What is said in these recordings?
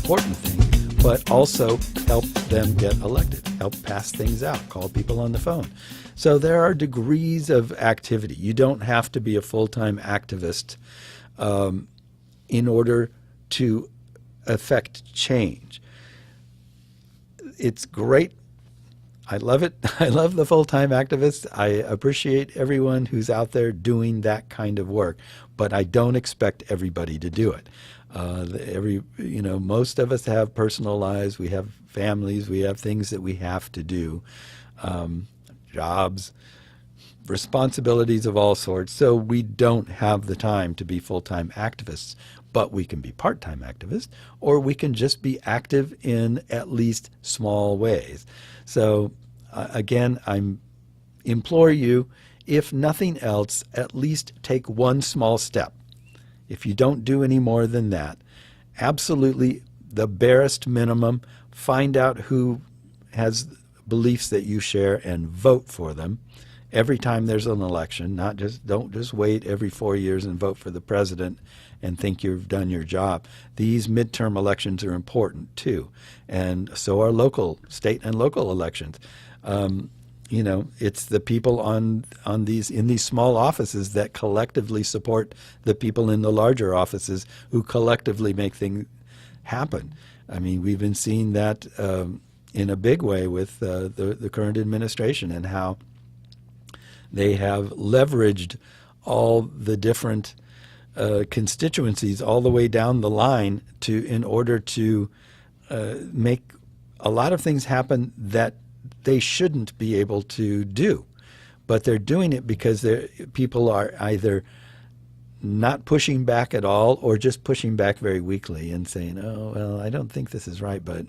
important thing, but also help them get elected, help pass things out, call people on the phone. So there are degrees of activity. You don't have to be a full-time activist in order to affect change. It's great. I love it. I love the full-time activists. I appreciate everyone who's out there doing that kind of work, but I don't expect everybody to do it. Most of us have personal lives. We have families. We have things that we have to do, jobs, responsibilities of all sorts. So we don't have the time to be full-time activists, but we can be part-time activists, or we can just be active in at least small ways. So again, I implore you, if nothing else, at least take one small step. If you don't do any more than that, absolutely the barest minimum, find out who has beliefs that you share and vote for them every time there's an election. Don't just wait every 4 years and vote for the president and think you've done your job. These midterm elections are important too, and so are state and local elections. It's the people in these small offices that collectively support the people in the larger offices who collectively make things happen. I mean, we've been seeing that in a big way with the current administration and how they have leveraged all the different constituencies all the way down the line in order to make a lot of things happen that they shouldn't be able to do. But they're doing it because people are either not pushing back at all or just pushing back very weakly and saying, oh, well, I don't think this is right, but,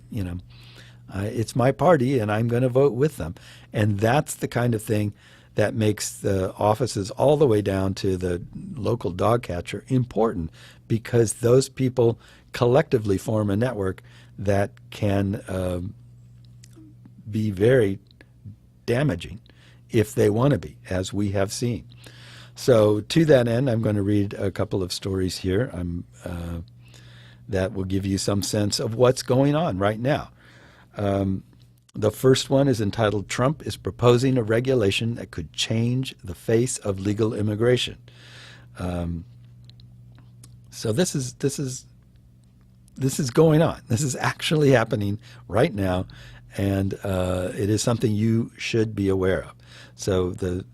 it's my party and I'm going to vote with them. And that's the kind of thing that makes the offices all the way down to the local dog catcher important, because those people collectively form a network that can be very damaging if they want to be, as we have seen. So to that end, I'm going to read a couple of stories here that will give you some sense of what's going on right now. The first one is entitled, "Trump is Proposing a Regulation That Could Change the Face of Legal Immigration." So this is going on. This is actually happening right now, and it is something you should be aware of. So the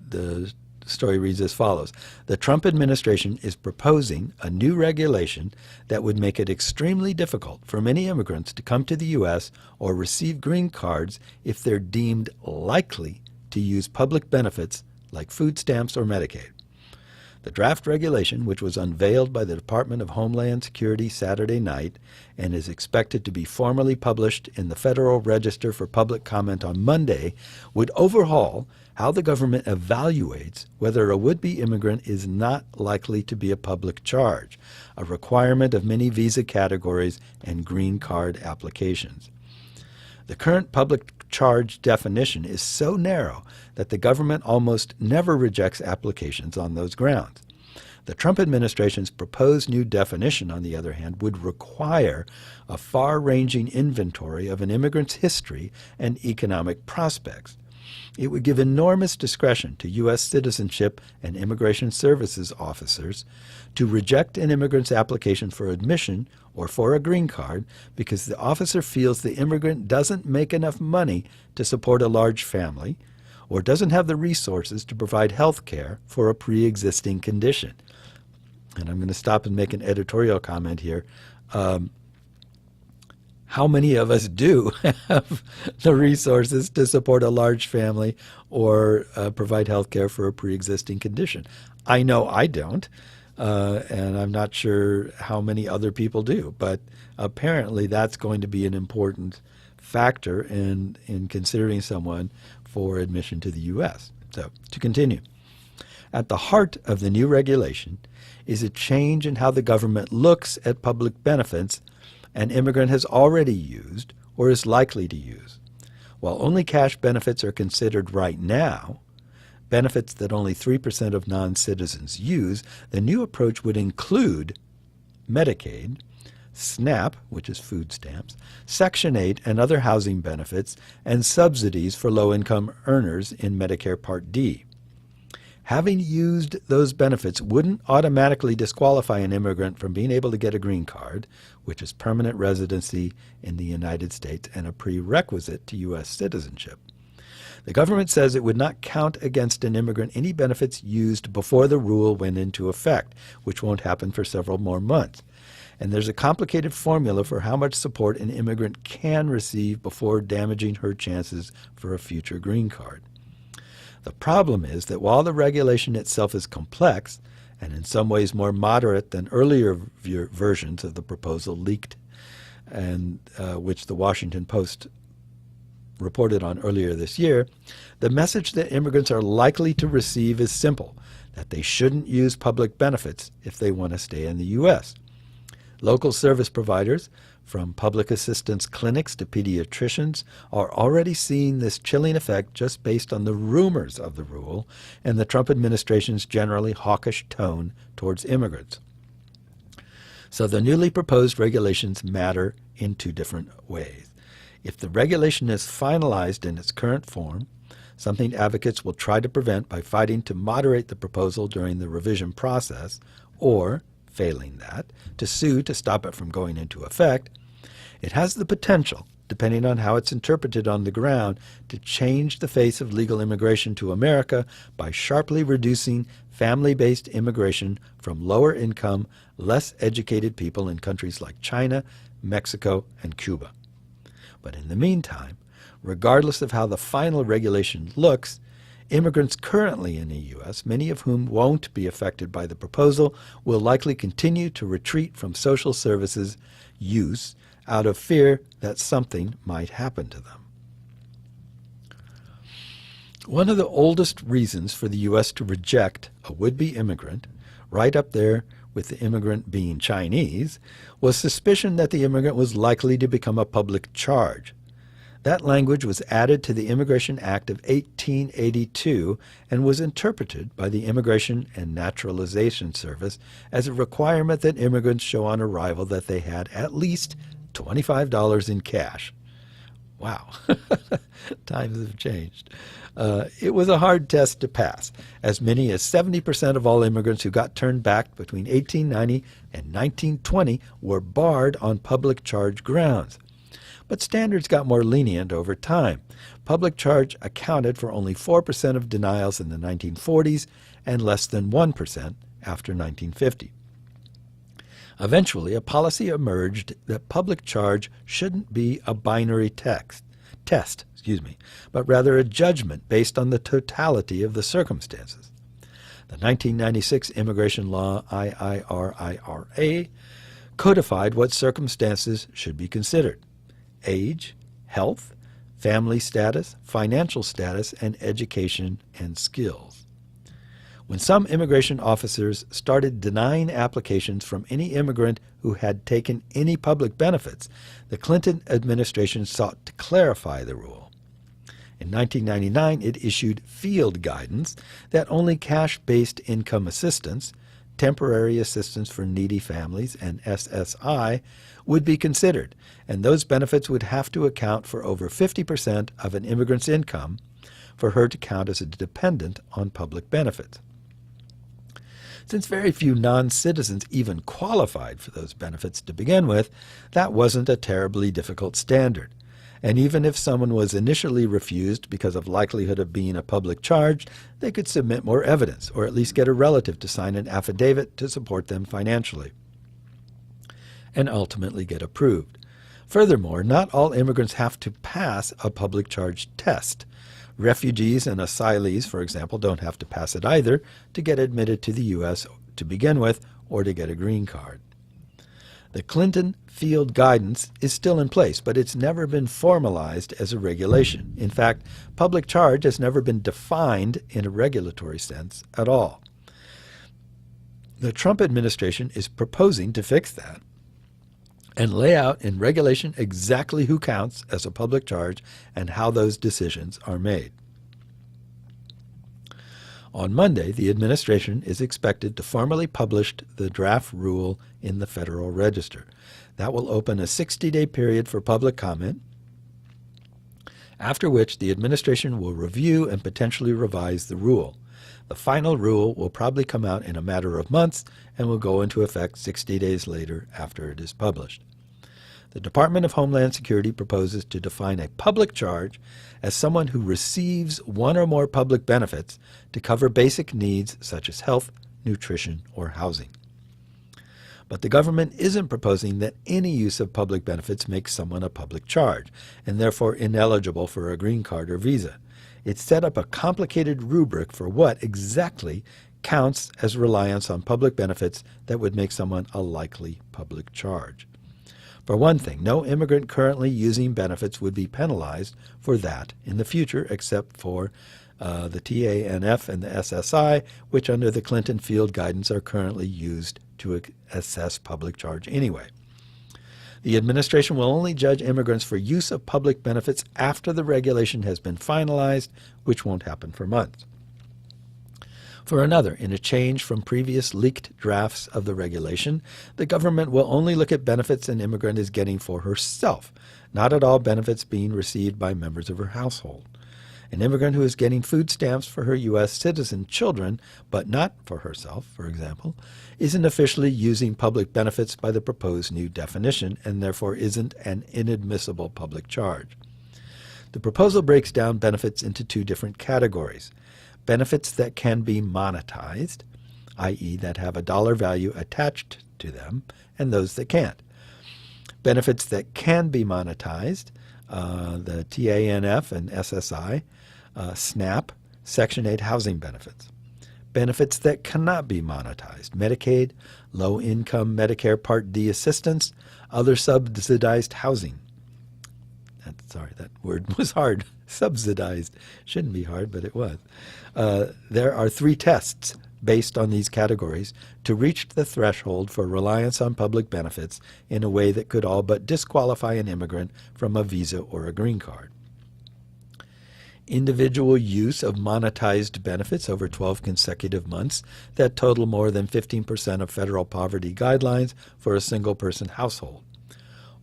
story reads as follows. The Trump administration is proposing a new regulation that would make it extremely difficult for many immigrants to come to the U.S. or receive green cards if they're deemed likely to use public benefits like food stamps or Medicaid. The draft regulation, which was unveiled by the Department of Homeland Security Saturday night and is expected to be formally published in the Federal Register for public comment on Monday, would overhaul how the government evaluates whether a would-be immigrant is not likely to be a public charge, a requirement of many visa categories and green card applications. The current public charge definition is so narrow that the government almost never rejects applications on those grounds. The Trump administration's proposed new definition, on the other hand, would require a far-ranging inventory of an immigrant's history and economic prospects. It would give enormous discretion to U.S. Citizenship and Immigration Services officers to reject an immigrant's application for admission or for a green card because the officer feels the immigrant doesn't make enough money to support a large family or doesn't have the resources to provide health care for a pre-existing condition. And I'm going to stop and make an editorial comment here. How many of us do have the resources to support a large family or provide health care for a pre-existing condition? I know I don't, and I'm not sure how many other people do, but apparently that's going to be an important factor in considering someone for admission to the U.S. So, to continue. At the heart of the new regulation is a change in how the government looks at public benefits an immigrant has already used or is likely to use. While only cash benefits are considered right now, benefits that only 3% of non-citizens use, the new approach would include Medicaid, SNAP, which is food stamps, Section 8 and other housing benefits, and subsidies for low-income earners in Medicare Part D. Having used those benefits wouldn't automatically disqualify an immigrant from being able to get a green card, which is permanent residency in the United States and a prerequisite to U.S. citizenship. The government says it would not count against an immigrant any benefits used before the rule went into effect, which won't happen for several more months. And there's a complicated formula for how much support an immigrant can receive before damaging her chances for a future green card. The problem is that while the regulation itself is complex, and in some ways more moderate than earlier versions of the proposal leaked, and which the Washington Post reported on earlier this year, the message that immigrants are likely to receive is simple, that they shouldn't use public benefits if they want to stay in the U.S. Local service providers, from public assistance clinics to pediatricians, are already seeing this chilling effect just based on the rumors of the rule and the Trump administration's generally hawkish tone towards immigrants. So the newly proposed regulations matter in two different ways. If the regulation is finalized in its current form, something advocates will try to prevent by fighting to moderate the proposal during the revision process, or, failing that, to sue to stop it from going into effect, it has the potential, depending on how it's interpreted on the ground, to change the face of legal immigration to America by sharply reducing family-based immigration from lower-income, less educated people in countries like China, Mexico, and Cuba. But in the meantime, regardless of how the final regulation looks, immigrants currently in the U.S., many of whom won't be affected by the proposal, will likely continue to retreat from social services use out of fear that something might happen to them. One of the oldest reasons for the U.S. to reject a would-be immigrant, right up there with the immigrant being Chinese, was suspicion that the immigrant was likely to become a public charge. That language was added to the Immigration Act of 1882 and was interpreted by the Immigration and Naturalization Service as a requirement that immigrants show on arrival that they had at least $25 in cash. Wow, times have changed. It was a hard test to pass. As many as 70% of all immigrants who got turned back between 1890 and 1920 were barred on public charge grounds. But standards got more lenient over time. Public charge accounted for only 4% of denials in the 1940s and less than 1% after 1950. Eventually, a policy emerged that public charge shouldn't be a binary test, but rather a judgment based on the totality of the circumstances. The 1996 immigration law, IIRIRA, codified what circumstances should be considered: age, health, family status, financial status, and education and skills. When some immigration officers started denying applications from any immigrant who had taken any public benefits, the Clinton administration sought to clarify the rule. In 1999, it issued field guidance that only cash-based income assistance, temporary assistance for needy families, and SSI would be considered, and those benefits would have to account for over 50% of an immigrant's income for her to count as a dependent on public benefits. Since very few non-citizens even qualified for those benefits to begin with, that wasn't a terribly difficult standard. And even if someone was initially refused because of likelihood of being a public charge, they could submit more evidence, or at least get a relative to sign an affidavit to support them financially, and ultimately get approved. Furthermore, not all immigrants have to pass a public charge test. Refugees and asylees, for example, don't have to pass it either to get admitted to the U.S. to begin with or to get a green card. The Clinton field guidance is still in place, but it's never been formalized as a regulation. In fact, public charge has never been defined in a regulatory sense at all. The Trump administration is proposing to fix that and lay out in regulation exactly who counts as a public charge and how those decisions are made. On Monday, the administration is expected to formally publish the draft rule in the Federal Register. That will open a 60-day period for public comment, after which the administration will review and potentially revise the rule. The final rule will probably come out in a matter of months and will go into effect 60 days later after it is published. The Department of Homeland Security proposes to define a public charge as someone who receives one or more public benefits to cover basic needs such as health, nutrition, or housing. But the government isn't proposing that any use of public benefits makes someone a public charge and therefore ineligible for a green card or visa. It's set up a complicated rubric for what exactly counts as reliance on public benefits that would make someone a likely public charge. For one thing, no immigrant currently using benefits would be penalized for that in the future, except for the TANF and the SSI, which under the Clinton field guidance are currently used to assess public charge anyway. The administration will only judge immigrants for use of public benefits after the regulation has been finalized, which won't happen for months. For another, in a change from previous leaked drafts of the regulation, the government will only look at benefits an immigrant is getting for herself, not at all benefits being received by members of her household. An immigrant who is getting food stamps for her U.S. citizen children, but not for herself, for example, isn't officially using public benefits by the proposed new definition and therefore isn't an inadmissible public charge. The proposal breaks down benefits into two different categories: benefits that can be monetized, i.e. that have a dollar value attached to them, and those that can't. Benefits that can be monetized, the TANF and SSI, SNAP, Section 8 housing benefits. Benefits that cannot be monetized, Medicaid, low-income Medicare Part D assistance, other subsidized housing. Sorry, that word was hard. Subsidized. Shouldn't be hard, but it was. There are 3 tests based on these categories to reach the threshold for reliance on public benefits in a way that could all but disqualify an immigrant from a visa or a green card. Individual use of monetized benefits over 12 consecutive months that total more than 15% of federal poverty guidelines for a single-person household.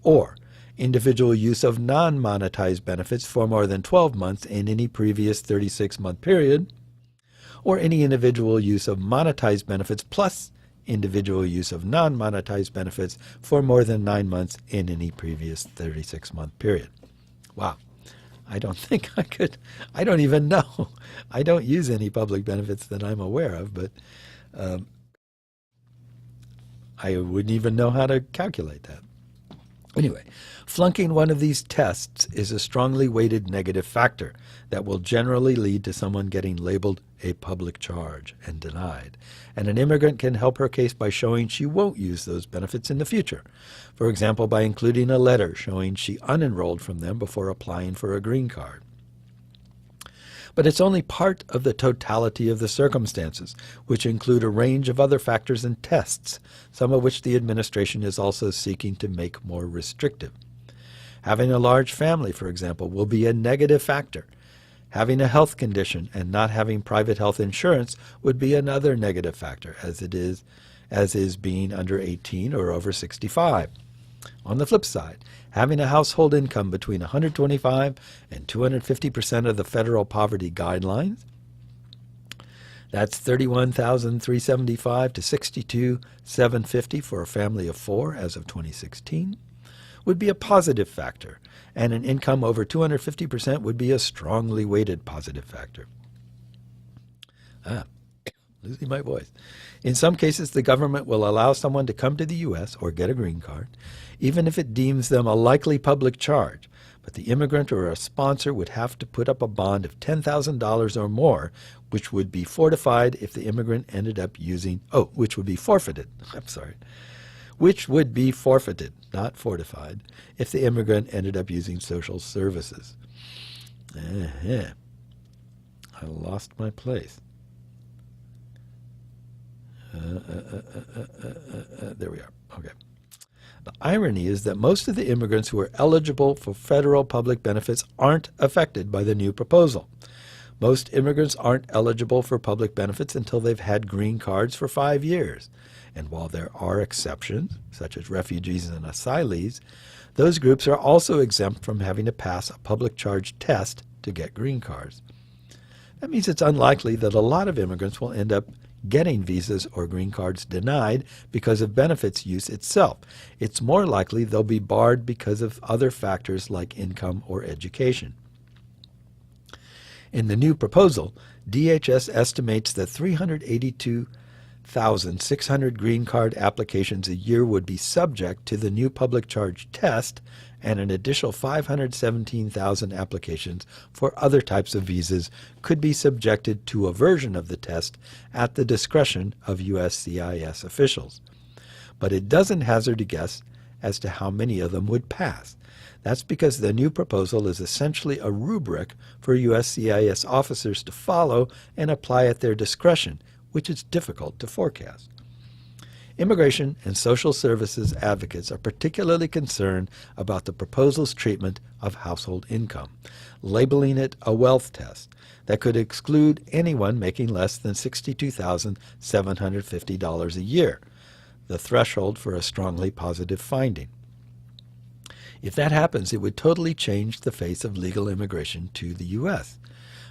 Or individual use of non-monetized benefits for more than 12 months in any previous 36-month period, or any individual use of monetized benefits plus individual use of non-monetized benefits for more than 9 months in any previous 36-month period. Wow. I don't think I could. I don't even know. I don't use any public benefits that I'm aware of, but I wouldn't even know how to calculate that. Anyway, flunking one of these tests is a strongly weighted negative factor that will generally lead to someone getting labeled a public charge and denied. And an immigrant can help her case by showing she won't use those benefits in the future. For example, by including a letter showing she unenrolled from them before applying for a green card. But it's only part of the totality of the circumstances, which include a range of other factors and tests, some of which the administration is also seeking to make more restrictive. Having a large family, for example, will be a negative factor. Having a health condition and not having private health insurance would be another negative factor, as is being under 18 or over 65. On the flip side, having a household income between 125 and 250% of the federal poverty guidelines, that's $31,375 to $62,750 for a family of 4 as of 2016, would be a positive factor, and an income over 250% would be a strongly weighted positive factor. Losing my voice. In some cases, the government will allow someone to come to the U.S. or get a green card, even if it deems them a likely public charge, but the immigrant or a sponsor would have to put up a bond of $10,000 or more, which would be fortified if the immigrant ended up using, which would be forfeited, which would be forfeited, not fortified, if the immigrant ended up using social services. I lost my place. There we are. Okay. The irony is that most of the immigrants who are eligible for federal public benefits aren't affected by the new proposal. Most immigrants aren't eligible for public benefits until they've had green cards for 5 years. And while there are exceptions, such as refugees and asylees, those groups are also exempt from having to pass a public charge test to get green cards. That means it's unlikely that a lot of immigrants will end up getting visas or green cards denied because of benefits use itself. It's more likely they'll be barred because of other factors like income or education. In the new proposal, DHS estimates that 382,600 green card applications a year would be subject to the new public charge test, and an additional 517,000 applications for other types of visas could be subjected to a version of the test at the discretion of USCIS officials. But it doesn't hazard a guess as to how many of them would pass. That's because the new proposal is essentially a rubric for USCIS officers to follow and apply at their discretion, which is difficult to forecast. Immigration and social services advocates are particularly concerned about the proposal's treatment of household income, labeling it a wealth test that could exclude anyone making less than $62,750 a year, the threshold for a strongly positive finding. If that happens, it would totally change the face of legal immigration to the U.S.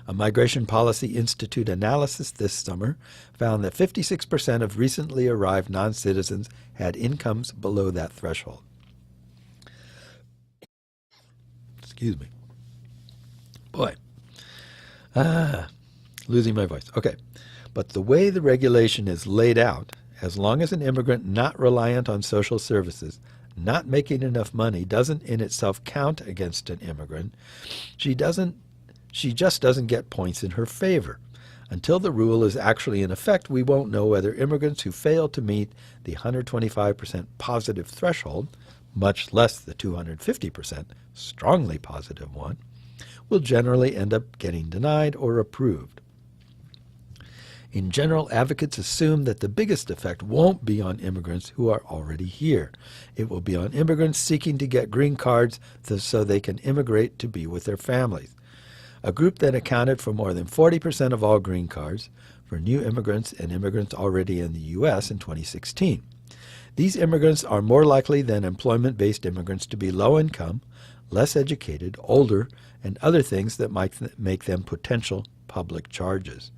A Migration Policy Institute analysis this summer found that 56% of recently arrived non-citizens had incomes below that threshold. Excuse me. Boy. Losing my voice. Okay. But the way the regulation is laid out, as long as an immigrant not reliant on social services, not making enough money, doesn't in itself count against an immigrant, she just doesn't get points in her favor. Until the rule is actually in effect, we won't know whether immigrants who fail to meet the 125% positive threshold, much less the 250% strongly positive one, will generally end up getting denied or approved. In general, advocates assume that the biggest effect won't be on immigrants who are already here. It will be on immigrants seeking to get green cards so they can immigrate to be with their families, a group that accounted for more than 40% of all green cards for new immigrants and immigrants already in the U.S. in 2016. These immigrants are more likely than employment-based immigrants to be low income, less educated, older, and other things that might make them potential public charges.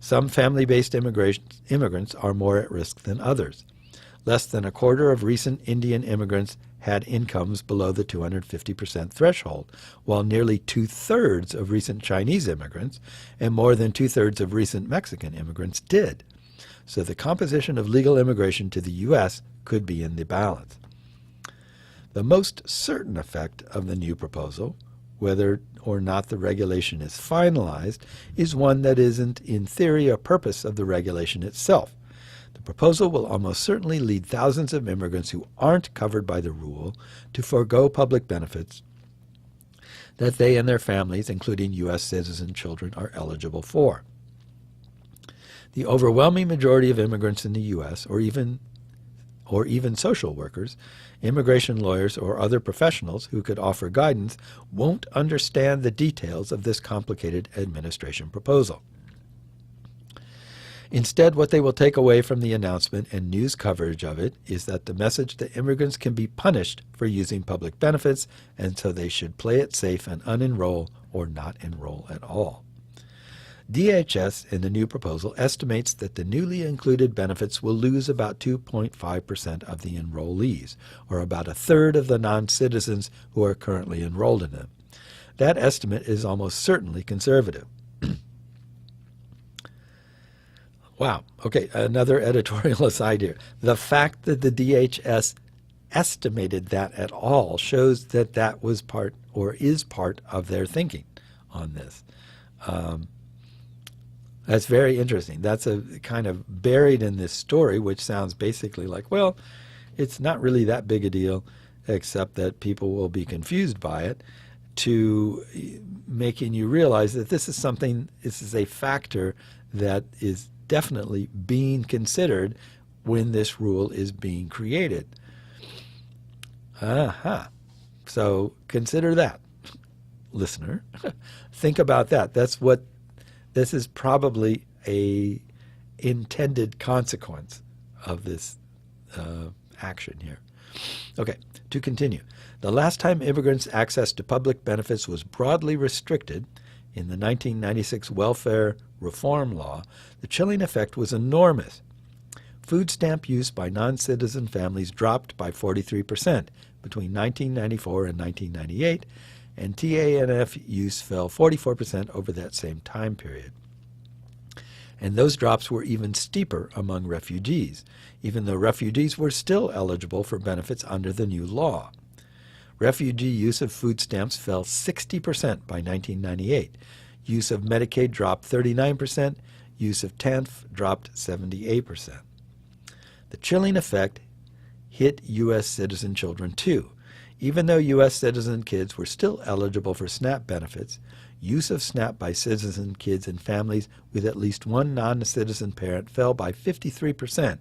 Some family-based immigrants are more at risk than others. Less than a quarter of recent Indian immigrants had incomes below the 250% threshold, while nearly two-thirds of recent Chinese immigrants and more than two-thirds of recent Mexican immigrants did. So the composition of legal immigration to the U.S. could be in the balance. The most certain effect of the new proposal, whether or not the regulation is finalized, is one that isn't in theory a purpose of the regulation itself. The proposal will almost certainly lead thousands of immigrants who aren't covered by the rule to forego public benefits that they and their families, including U.S. citizen children, are eligible for. The overwhelming majority of immigrants in the U.S., or even social workers, immigration lawyers, or other professionals who could offer guidance, won't understand the details of this complicated administration proposal. Instead, what they will take away from the announcement and news coverage of it is that the message that immigrants can be punished for using public benefits, and so they should play it safe and unenroll or not enroll at all. DHS, in the new proposal, estimates that the newly included benefits will lose about 2.5% of the enrollees, or about a third of the non-citizens who are currently enrolled in them. That estimate is almost certainly conservative. Wow. Okay, another editorial aside here. The fact that the DHS estimated that at all shows that that was part or is part of their thinking on this. That's very interesting. That's a kind of buried in this story, which sounds basically like, well, it's not really that big a deal, except that people will be confused by it, to making you realize that this is a factor that is definitely being considered when this rule is being created. So consider that, listener. Think about that. That's what this is probably a intended consequence of this action here. Okay, to continue. The last time immigrants' access to public benefits was broadly restricted, in the 1996 Welfare Reform Law, the chilling effect was enormous. Food stamp use by non-citizen families dropped by 43% between 1994 and 1998, and TANF use fell 44% over that same time period. And those drops were even steeper among refugees, even though refugees were still eligible for benefits under the new law. Refugee use of food stamps fell 60% by 1998. Use of Medicaid dropped 39%. Use of TANF dropped 78%. The chilling effect hit U.S. citizen children too. Even though U.S. citizen kids were still eligible for SNAP benefits, use of SNAP by citizen kids in families with at least one non-citizen parent fell by 53%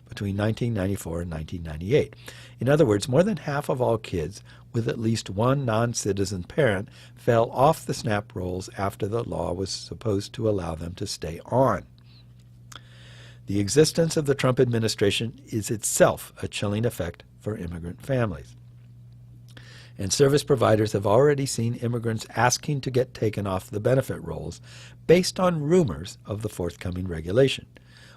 between 1994 and 1998. In other words, more than half of all kids with at least one non-citizen parent fell off the SNAP rolls after the law was supposed to allow them to stay on. The existence of the Trump administration is itself a chilling effect for immigrant families. And service providers have already seen immigrants asking to get taken off the benefit rolls based on rumors of the forthcoming regulation.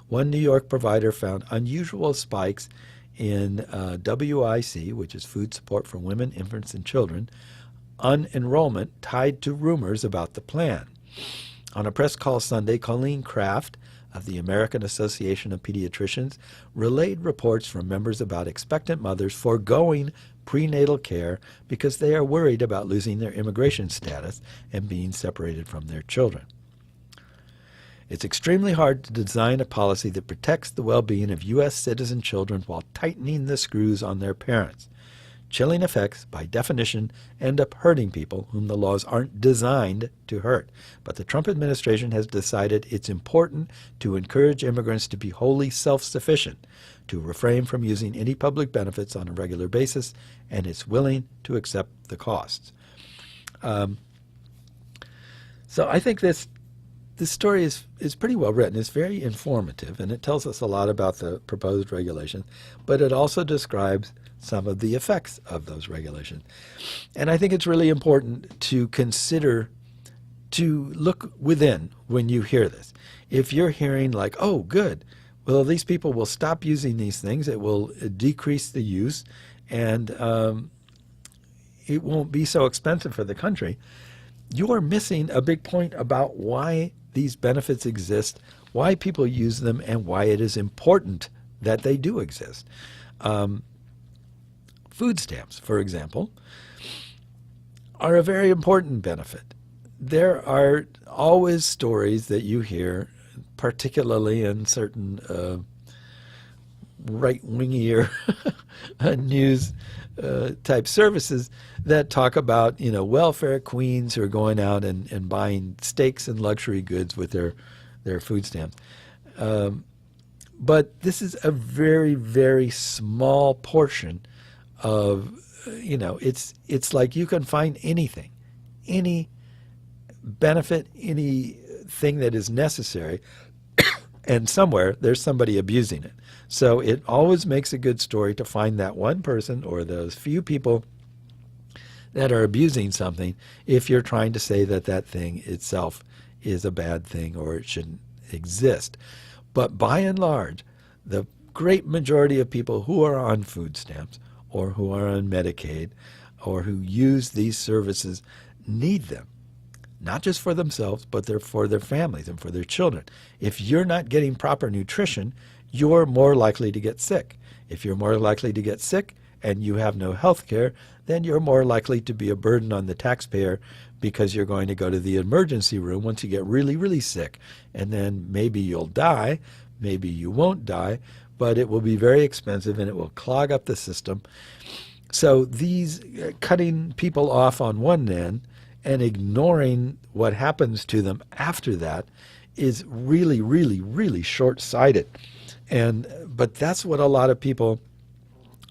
One New York provider found unusual spikes in WIC, which is Food Support for Women, Infants, and Children, unenrollment tied to rumors about the plan. On a press call Sunday, Colleen Kraft of the American Association of Pediatricians relayed reports from members about expectant mothers foregoing prenatal care because they are worried about losing their immigration status and being separated from their children. It's extremely hard to design a policy that protects the well-being of U.S. citizen children while tightening the screws on their parents. Chilling effects, by definition, end up hurting people whom the laws aren't designed to hurt. But the Trump administration has decided it's important to encourage immigrants to be wholly self-sufficient, to refrain from using any public benefits on a regular basis, and it's willing to accept the costs. So I think this story is pretty well written. It's very informative, and it tells us a lot about the proposed regulations, but it also describes some of the effects of those regulations. And I think it's really important to consider, to look within when you hear this. If you're hearing like, oh, good, well, these people will stop using these things, it will decrease the use, and it won't be so expensive for the country, you are missing a big point about why these benefits exist, why people use them, and why it is important that they do exist. Food stamps, for example, are a very important benefit. There are always stories that you hear, particularly in certain right-wingier news type services, that talk about, welfare queens who are going out and buying steaks and luxury goods with their food stamps. But this is a very, very small portion of, it's like you can find anything, any benefit, anything that is necessary, and somewhere there's somebody abusing it. So it always makes a good story to find that one person or those few people that are abusing something if you're trying to say that that thing itself is a bad thing or it shouldn't exist. But by and large, the great majority of people who are on food stamps or who are on Medicaid or who use these services need them. Not just for themselves, but they're for their families and for their children. If you're not getting proper nutrition, you're more likely to get sick. If you're more likely to get sick and you have no health care, then you're more likely to be a burden on the taxpayer because you're going to go to the emergency room once you get really, really sick. And then maybe you'll die, maybe you won't die, but it will be very expensive and it will clog up the system. So these cutting people off on one end and ignoring what happens to them after that is really, really, really short-sighted. But that's what a lot of people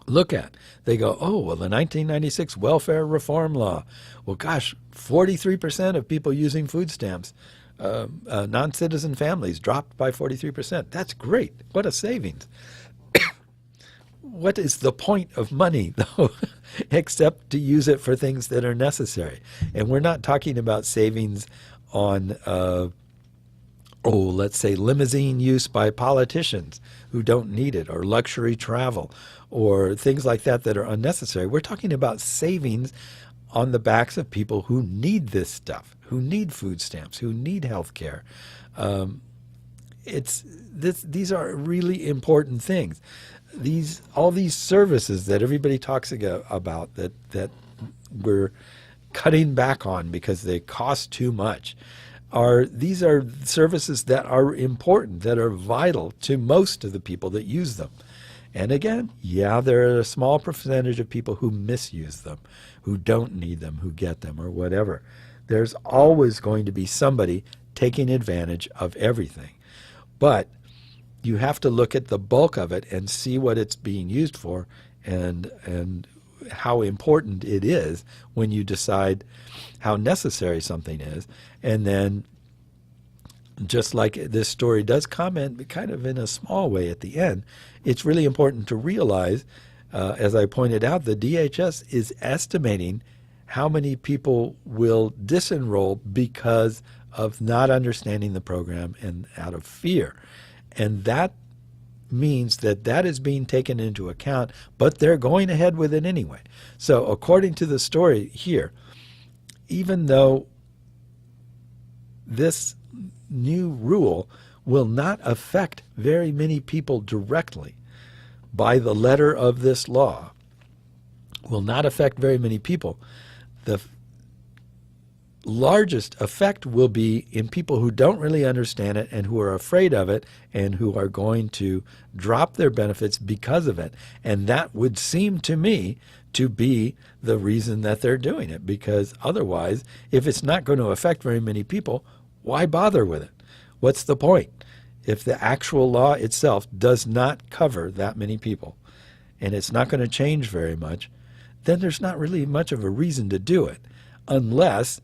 look at. They go, oh, well, the 1996 Welfare Reform Law. Well, gosh, 43% of people using food stamps non-citizen families dropped by 43%. That's great. What a savings. What is the point of money, though, except to use it for things that are necessary? And we're not talking about savings on, let's say limousine use by politicians who don't need it, or luxury travel, or things like that that are unnecessary. We're talking about savings on the backs of people who need this stuff, who need food stamps, who need health care. These are really important things. All these services that everybody talks about that we're cutting back on because they cost too much, these are services that are important, that are vital to most of the people that use them. And again, yeah, there are a small percentage of people who misuse them, who don't need them, who get them, or whatever. There's always going to be somebody taking advantage of everything. But you have to look at the bulk of it and see what it's being used for, and how important it is when you decide how necessary something is. And then, just like this story does comment, but kind of in a small way at the end, it's really important to realize, as I pointed out, the DHS is estimating how many people will disenroll because of not understanding the program and out of fear. And that means that is being taken into account, but they're going ahead with it anyway. So according to the story here, even though this new rule will not affect very many people directly, by the letter of this law, will not affect very many people, the largest effect will be in people who don't really understand it and who are afraid of it and who are going to drop their benefits because of it. And that would seem to me to be the reason that they're doing it, because otherwise, if it's not going to affect very many people, why bother with it? What's the point? If the actual law itself does not cover that many people and it's not going to change very much, then there's not really much of a reason to do it, unless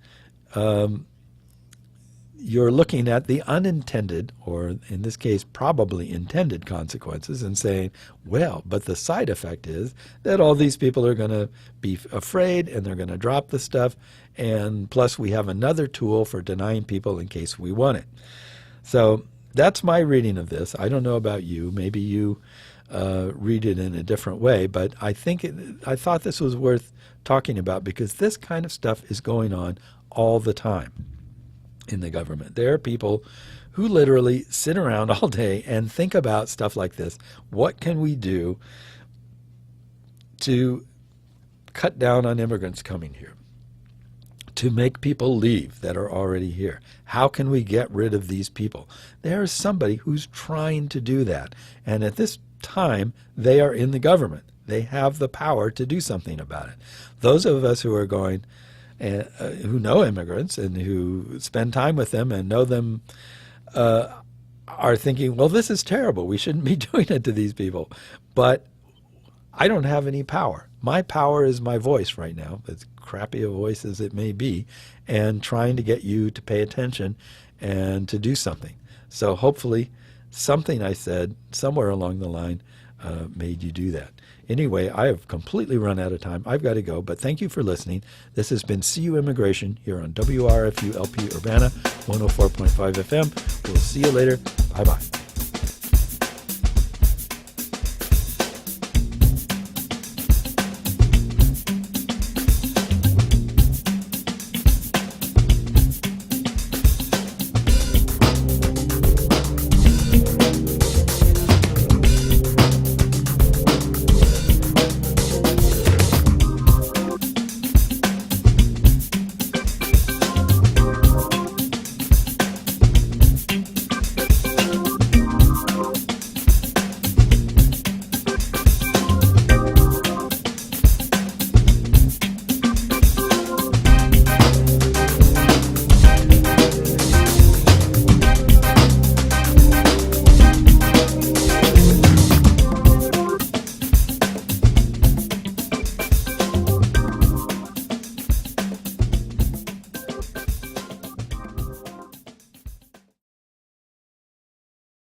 you're looking at the unintended, or in this case, probably intended consequences and saying, well, but the side effect is that all these people are going to be afraid and they're going to drop the stuff. And plus we have another tool for denying people in case we want it. So that's my reading of this. I don't know about you. Maybe you read it in a different way, but I thought this was worth talking about because this kind of stuff is going on all the time in the government. There are people who literally sit around all day and think about stuff like this. What can we do to cut down on immigrants coming here, to make people leave that are already here? How can we get rid of these people? There is somebody who's trying to do that. And at this time, they are in the government. They have the power to do something about it. Those of us who are going, who know immigrants and who spend time with them and know them, are thinking, well, this is terrible. We shouldn't be doing it to these people. But I don't have any power. My power is my voice right now, as crappy a voice as it may be, and trying to get you to pay attention and to do something. So hopefully something I said somewhere along the line made you do that. Anyway, I have completely run out of time. I've got to go, but thank you for listening. This has been CU Immigration here on WRFU LP Urbana 104.5 FM. We'll see you later. Bye-bye.